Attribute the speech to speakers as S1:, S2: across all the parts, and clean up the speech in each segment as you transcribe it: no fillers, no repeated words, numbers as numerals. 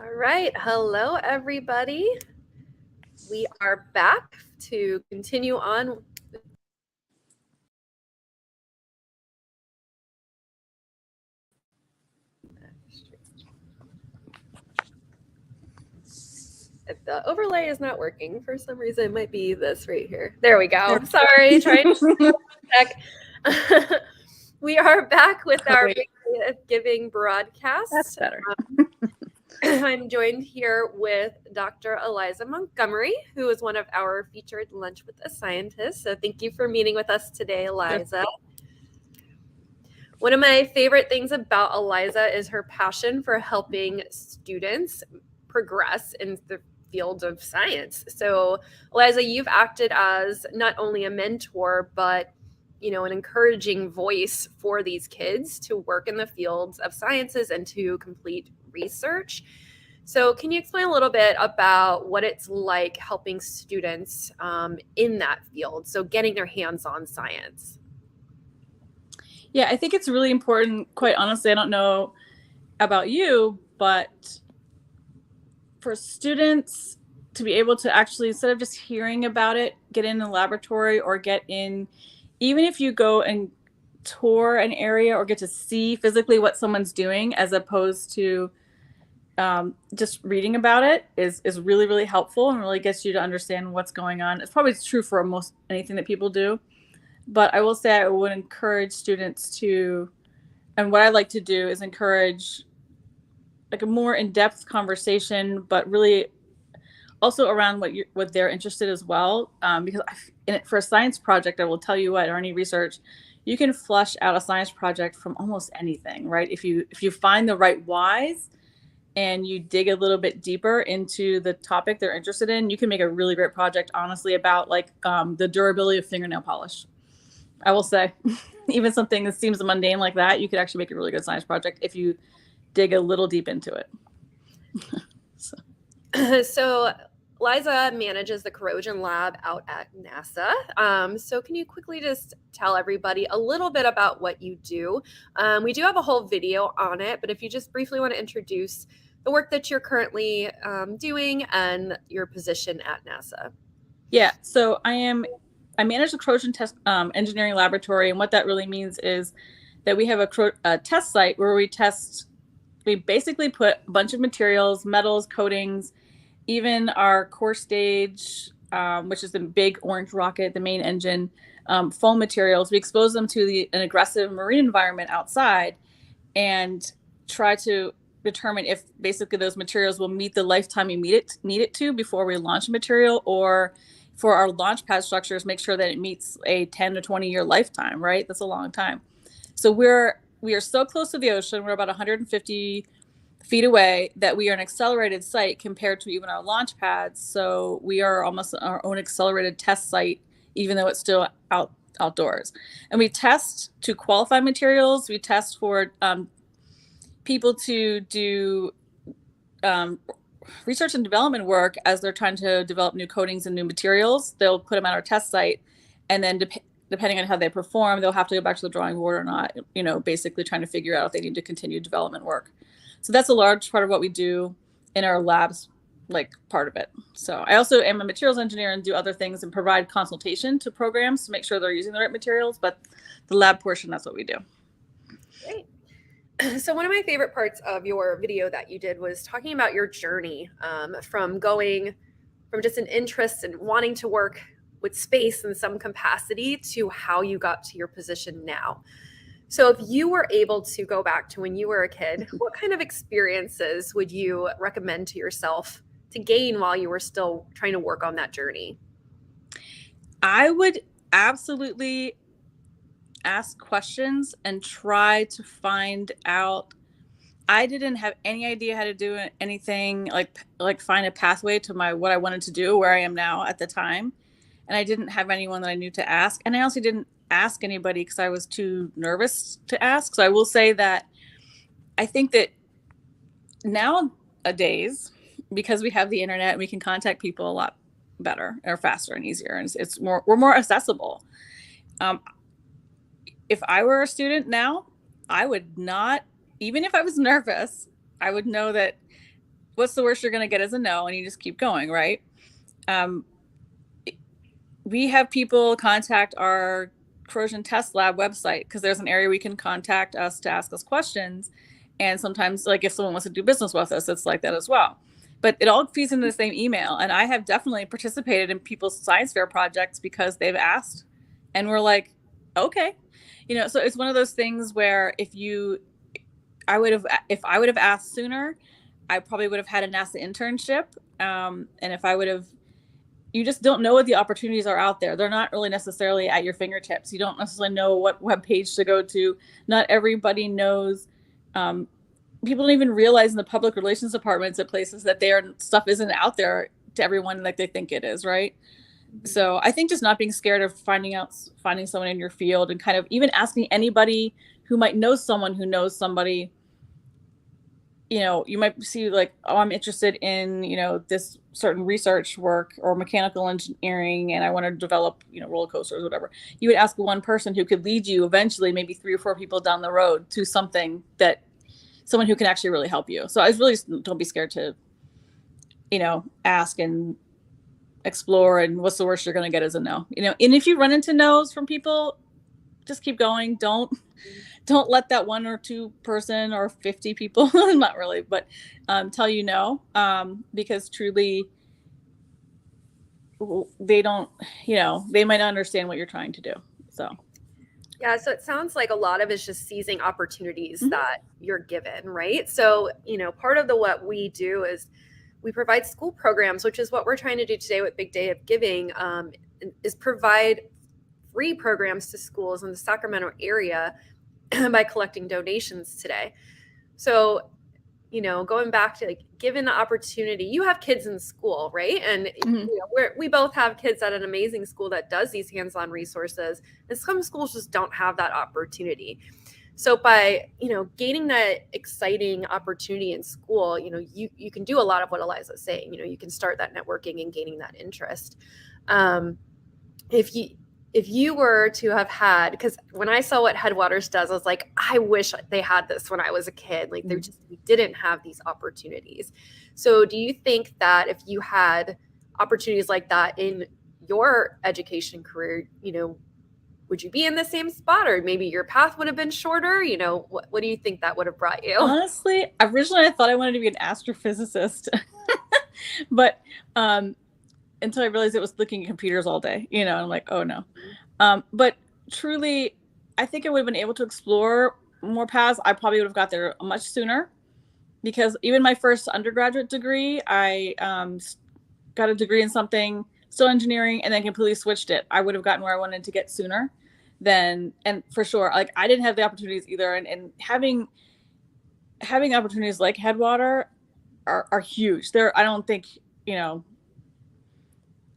S1: All right. Hello, everybody. We are back to continue on. If the overlay is not working for some reason, it might be this right here. There we go. Sorry, trying to check. We are back with our Giving broadcast.
S2: That's better.
S1: I'm joined here with Dr. Eliza Montgomery, who is one of our featured Lunch with a Scientist. So thank you for meeting with us today, Eliza. One of my favorite things about Eliza is her passion for helping students progress in the field of science. So, Eliza, you've acted as not only a mentor, but an encouraging voice for these kids to work in the fields of sciences and to complete research. So can you explain a little bit about what it's like helping students in that field, so getting their hands on science?
S2: Yeah, I think it's really important. Quite honestly, I don't know about you, but for students to be able to actually, instead of just hearing about it, get in the laboratory or get in, even if you go and tour an area or get to see physically what someone's doing as opposed to just reading about it is really, really helpful and really gets you to understand what's going on. It's probably true for almost anything that people do. But I will say I would encourage students to, and what I like to do is encourage like a more in-depth conversation, but really also around what they're interested as well. Because for a science project, I will tell you what, or any research, you can flush out a science project from almost anything, right? If you find the right whys and you dig a little bit deeper into the topic they're interested in, you can make a really great project, honestly, about like the durability of fingernail polish. I will say, even something that seems mundane like that, you could actually make a really good science project if you dig a little deep into it.
S1: So Eliza manages the corrosion lab out at NASA. So can you quickly just tell everybody a little bit about what you do? We do have a whole video on it, but if you just briefly want to introduce the work that you're currently doing and your position at NASA.
S2: Yeah, so I manage the corrosion test engineering laboratory, and what that really means is that we have a test site where we basically put a bunch of materials, metals, coatings, even our core stage, which is the big orange rocket, the main engine, foam materials. We expose them to an aggressive marine environment outside and try to determine if basically those materials will meet the lifetime we need it to before we launch a material, or for our launch pad structures, make sure that it meets a 10 to 20 year lifetime, right? That's a long time. So we are so close to the ocean. We're about 150 feet away that we are an accelerated site compared to even our launch pads. So we are almost our own accelerated test site, even though it's still outdoors. And we test to qualify materials. We test for people to do research and development work as they're trying to develop new coatings and new materials. They'll put them at our test site, and then depending on how they perform, they'll have to go back to the drawing board or not, basically trying to figure out if they need to continue development work. So that's a large part of what we do in our labs, like part of it. So I also am a materials engineer and do other things and provide consultation to programs to make sure they're using the right materials, but the lab portion, that's what we do.
S1: Great. So one of my favorite parts of your video that you did was talking about your journey from just an interest in wanting to work with space in some capacity to how you got to your position now. So if you were able to go back to when you were a kid, what kind of experiences would you recommend to yourself to gain while you were still trying to work on that journey?
S2: I would absolutely ask questions and try to find out. I didn't have any idea how to do anything like find a pathway to what I wanted to do where I am now at the time. And I didn't have anyone that I knew to ask. And I also didn't ask anybody because I was too nervous to ask. So I will say that I think that nowadays, because we have the internet, we can contact people a lot better or faster and easier. And we're more accessible. If I were a student now, I would not, even if I was nervous, I would know that what's the worst you're going to get is a no, and you just keep going, right? We have people contact our corrosion test lab website because there's an area we can contact us to ask us questions. And sometimes, like, if someone wants to do business with us, it's like that as well. But it all feeds into the same email. And I have definitely participated in people's science fair projects because they've asked, and we're like, okay. So it's one of those things where if I would have asked sooner, I probably would have had a NASA internship. And if I would have, you just don't know what the opportunities are out there. They're not really necessarily at your fingertips. You don't necessarily know what web page to go to. Not everybody knows. People don't even realize in the public relations departments at places that their stuff isn't out there to everyone like they think it is, right? So I think just not being scared of finding someone in your field, and kind of even asking anybody who might know someone who knows somebody. You might see like, oh, I'm interested in, this certain research work or mechanical engineering, and I want to develop, roller coasters or whatever. You would ask one person who could lead you eventually, maybe 3 or 4 people down the road, to someone who can actually really help you. So I really don't be scared to, ask and explore, and what's the worst you're going to get is a no. And if you run into no's from people, just keep going. Don't let that 1 or 2 person or 50 people, not really, but tell you no, because truly they don't, they might not understand what you're trying to do. So.
S1: Yeah, so it sounds like a lot of it's just seizing opportunities that you're given, right? So, part of what we do is we provide school programs, which is what we're trying to do today with Big Day of Giving, is provide free programs to schools in the Sacramento area by collecting donations today. So, going back to given the opportunity, you have kids in school, right? And we both have kids at an amazing school that does these hands-on resources, and some schools just don't have that opportunity. So by, gaining that exciting opportunity in school, you can do a lot of what Eliza's saying. You can start that networking and gaining that interest. If you were to have had, because when I saw what Headwaters does, I was like, I wish they had this when I was a kid. Like, we didn't have these opportunities. So do you think that if you had opportunities like that in your education career, would you be in the same spot, or maybe your path would have been shorter? What do you think that would have brought you?
S2: Honestly, originally I thought I wanted to be an astrophysicist, but until I realized it was looking at computers all day, and I'm like, oh no. But truly, I think I would have been able to explore more paths. I probably would have got there much sooner, because even my first undergraduate degree, I got a degree in something, still engineering, and then completely switched it. I would have gotten where I wanted to get sooner and for sure, like, I didn't have the opportunities either. And having opportunities like Headwater are huge. I don't think,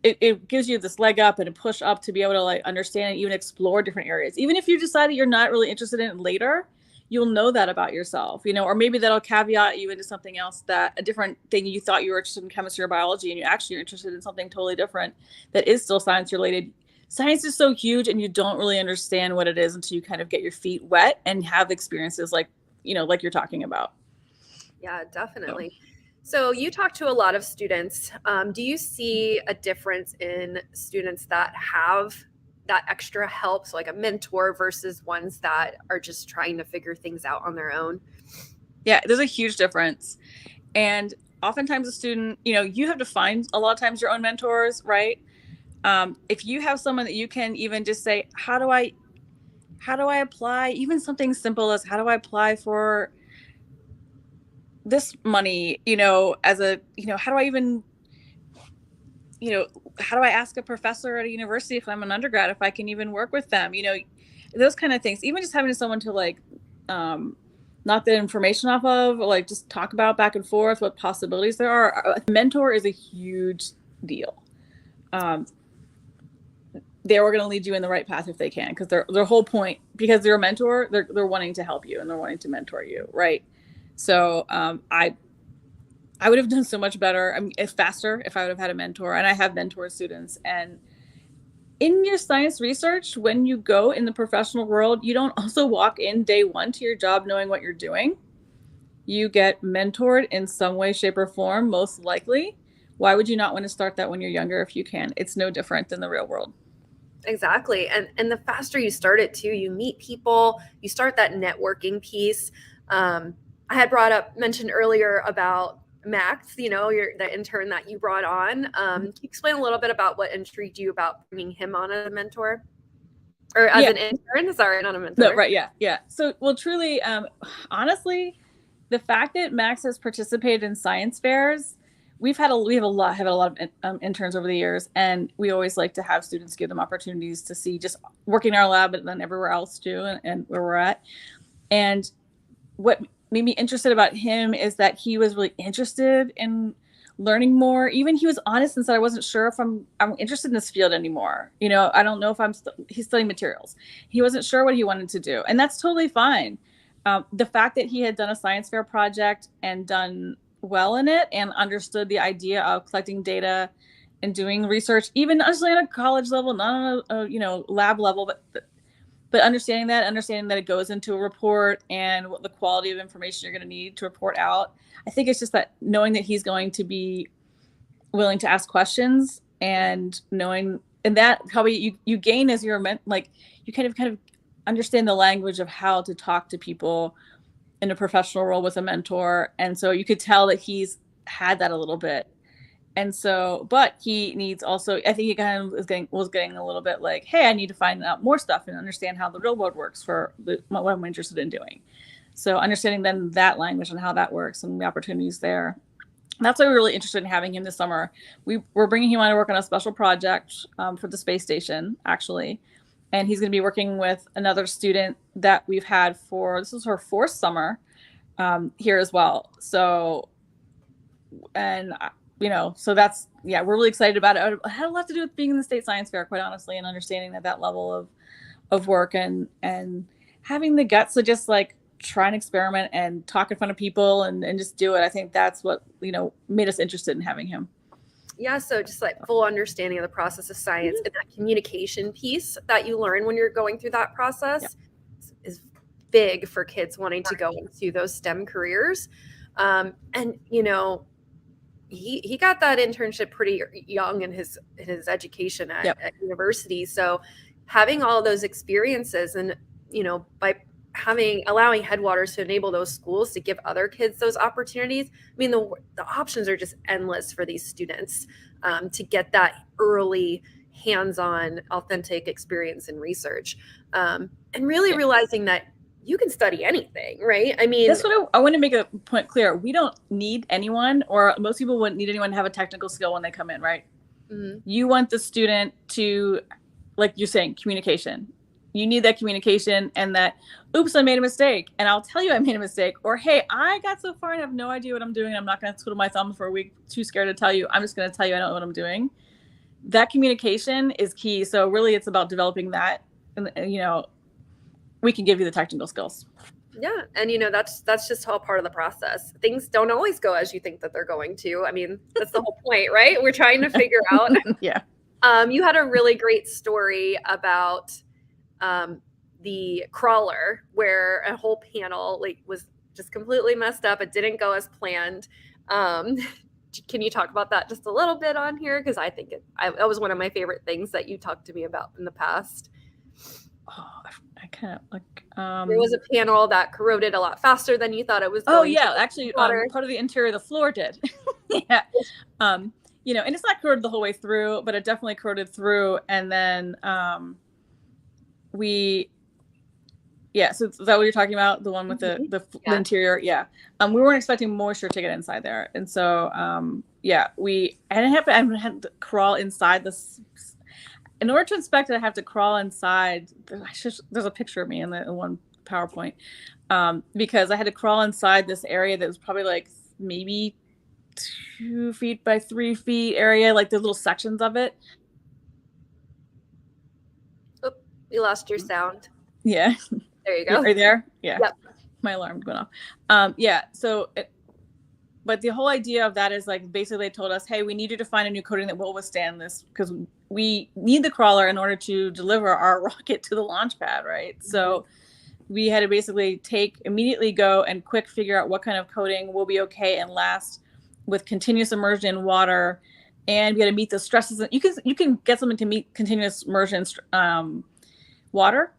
S2: it gives you this leg up and a push up to be able to understand and even explore different areas. Even if you decide that you're not really interested in it later, you'll know that about yourself, or maybe that'll caveat you into something else, that a different thing you thought you were interested in chemistry or biology, and you actually are interested in something totally different that is still science related. Science is so huge, and you don't really understand what it is until you kind of get your feet wet and have experiences like you're talking about.
S1: Yeah, definitely. So you talk to a lot of students. Do you see a difference in students that have that extra help, so like a mentor, versus ones that are just trying to figure things out on their own?
S2: Yeah, there's a huge difference. And oftentimes a student, you have to find a lot of times your own mentors, right? If you have someone that you can even just say, how do I apply? Even something simple as, how do I apply for this money, how do I even, how do I ask a professor at a university if I'm an undergrad, if I can even work with them, those kind of things. Even just having someone to knock the information off of, or just talk about back and forth what possibilities there are. A mentor is a huge deal. They're going to lead you in the right path if they can, because their whole point, because they're a mentor, they're wanting to help you and they're wanting to mentor you, right? So I would have done so much better, faster, if I would have had a mentor. And I have mentored students. And in your science research, when you go in the professional world, you don't also walk in day one to your job knowing what you're doing. you get mentored in some way, shape, or form, most likely. Why would you not want to start that when you're younger if you can? It's no different than the real world.
S1: Exactly. And the faster you start it too, you meet people, you start that networking piece. I had mentioned earlier about Max, the intern that you brought on. Can you explain a little bit about what intrigued you about bringing him on as a mentor? Or as an intern? Sorry, not a mentor.
S2: No, right, yeah. So, well, truly, honestly, the fact that Max has participated in science fairs, we have a lot of interns over the years, and we always like to have students give them opportunities to see just working in our lab, but then everywhere else too, and where we're at. And what made me interested about him is that he was really interested in learning more. Even he was honest and said, I wasn't sure if I'm interested in this field anymore. I don't know if he's studying materials. He wasn't sure what he wanted to do. And that's totally fine. The fact that he had done a science fair project and done well in it and understood the idea of collecting data and doing research, even honestly on a college level, not on a lab level, but understanding that it goes into a report and what the quality of information you're going to need to report out. I think it's just that knowing that he's going to be willing to ask questions and knowing, and that probably you gain as you're like, you kind of understand the language of how to talk to people in a professional role with a mentor. And so you could tell that he's had that a little bit. And so, but he needs also, I think he kind of was getting a little bit like, hey, I need to find out more stuff and understand how the real world works for what I'm interested in doing. So understanding then that language and how that works and the opportunities there. That's why we're really interested in having him this summer. We're bringing him on to work on a special project for the space station, actually. And he's going to be working with another student that we've had this is her 4th summer here as well. So, and so that's, we're really excited about it. It had a lot to do with being in the state science fair, quite honestly, and understanding that level of work and having the guts to just like try and experiment and talk in front of people and just do it. I think that's what, made us interested in having him.
S1: Yeah, so just like full understanding of the process of science and that communication piece that you learn when you're going through that process is big for kids wanting to go into those STEM careers. And, he got that internship pretty young in his education at university. So having all of those experiences and, by allowing Headwaters to enable those schools to give other kids those opportunities. I mean, the options are just endless for these students to get that early hands-on authentic experience in research and really realizing that you can study anything, right? I mean,
S2: that's what I want to make a point clear. We don't need anyone, or most people wouldn't need anyone to have a technical skill when they come in, right? Mm-hmm. You want the student to, like you're saying, communication. You need that communication and that, oops, I made a mistake. And I'll tell you I made a mistake. Or, hey, I got so far and have no idea what I'm doing. I'm not going to twiddle my thumbs for a week, too scared to tell you. I'm just going to tell you I don't know what I'm doing. That communication is key. So really it's about developing that. And, we can give you the technical skills.
S1: Yeah. And, that's just all part of the process. Things don't always go as you think that they're going to. I mean, that's the whole point, right? We're trying to figure out.
S2: Yeah.
S1: You had a really great story about the crawler where a whole panel was just completely messed up. It didn't go as planned. Can you talk about that just a little bit on here? Because I think that was one of my favorite things that you talked to me about in the past.
S2: Oh, I kind of like.
S1: There was a panel that corroded a lot faster than you thought it was going.
S2: Oh yeah, actually, part of the interior of the floor did. Yeah, and it's not corroded the whole way through, but it definitely corroded through, and then so is that what you're talking about? The one with the interior? Yeah. We weren't expecting moisture to get inside there. And so, I had to crawl inside this. In order to inspect it, I have to crawl inside. There's a picture of me in the one PowerPoint because I had to crawl inside this area that was probably like maybe 2 feet by 3 feet area, like the little sections of it.
S1: Oh, we lost your sound.
S2: Yeah.
S1: There you go.
S2: Are you there? Yeah.
S1: Yep.
S2: My alarm went off. But the whole idea of that is like basically they told us, hey, we need you to find a new coating that will withstand this because we need the crawler in order to deliver our rocket to the launch pad, right? Mm-hmm. So we had to basically immediately go and quick figure out what kind of coating will be okay and last with continuous immersion in water. And we had to meet the stresses. You can get someone to meet continuous immersion water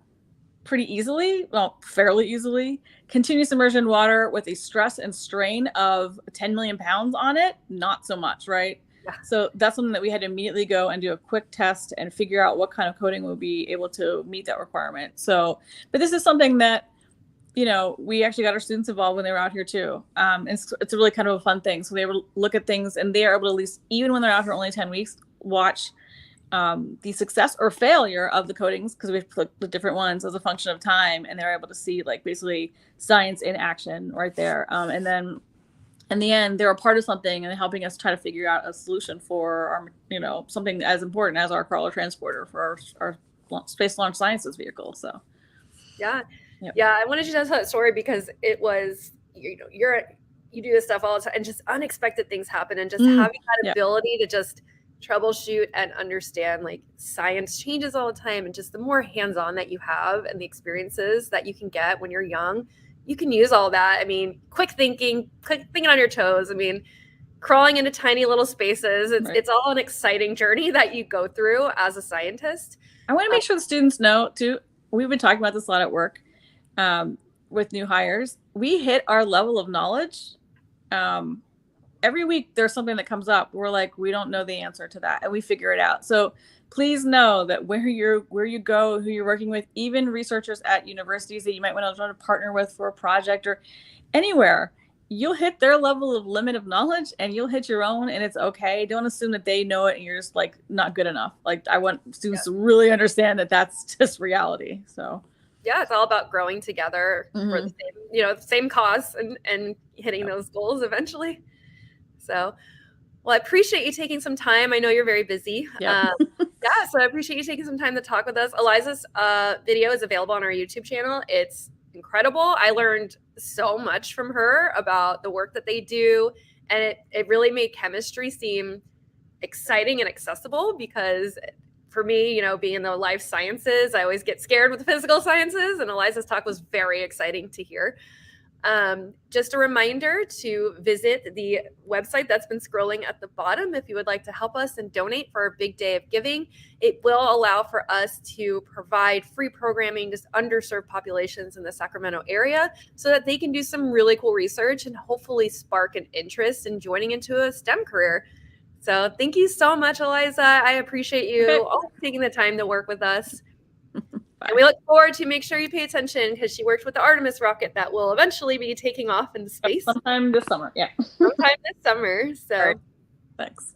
S2: pretty easily, well, fairly easily. Continuous immersion water with a stress and strain of 10 million pounds on it, not so much, right?
S1: Yeah.
S2: So that's something that we had to immediately go and do a quick test and figure out what kind of coating will be able to meet that requirement. So, but this is something that, you know, we actually got our students involved when they were out here too. It's a really kind of a fun thing. So they were look at things, and they are able to, at least, even when they're out here only 10 weeks, watch the success or failure of the coatings, because we've put the different ones as a function of time, and they're able to see like basically science in action right there. And then in the end, they're a part of something and helping us try to figure out a solution for our, you know, something as important as our crawler transporter for our Space Launch Sciences vehicle. So
S1: yeah. Yep. Yeah, I wanted to tell that story because it was, you know, you do this stuff all the time, and just unexpected things happen, and just having that ability to just troubleshoot and understand, like, science changes all the time, and just the more hands-on that you have and the experiences that you can get when you're young, you can use all that. I mean, quick thinking on your toes. I mean, crawling into tiny little spaces. It's all an exciting journey that you go through as a scientist.
S2: I want to make sure the students know too. We've been talking about this a lot at work. With new hires, we hit our level of knowledge. Every week there's something that comes up. We're like, we don't know the answer to that, and we figure it out. So please know that where you go, who you're working with, even researchers at universities that you might want to try to partner with for a project or anywhere, you'll hit their level of limit of knowledge and you'll hit your own, and it's okay. Don't assume that they know it and you're just like not good enough. Like, I want students to really understand that that's just reality. So
S1: yeah, it's all about growing together for the same, you know, same cause and hitting those goals eventually. So, well, I appreciate you taking some time. I know you're very busy. Yeah, so I appreciate you taking some time to talk with us. Eliza's video is available on our YouTube channel. It's incredible. I learned so much from her about the work that they do, and it really made chemistry seem exciting and accessible, because for me, you know, being in the life sciences, I always get scared with the physical sciences, and Eliza's talk was very exciting to hear. Just a reminder to visit the website that's been scrolling at the bottom if you would like to help us and donate for our big day of giving. It will allow for us to provide free programming to underserved populations in the Sacramento area so that they can do some really cool research and hopefully spark an interest in joining into a STEM career. So thank you so much, Eliza. I appreciate you taking the time to work with us. And we look forward to make sure you pay attention, because she worked with the Artemis rocket that will eventually be taking off into space.
S2: Sometime this summer, yeah.
S1: Sometime this summer. So
S2: thanks.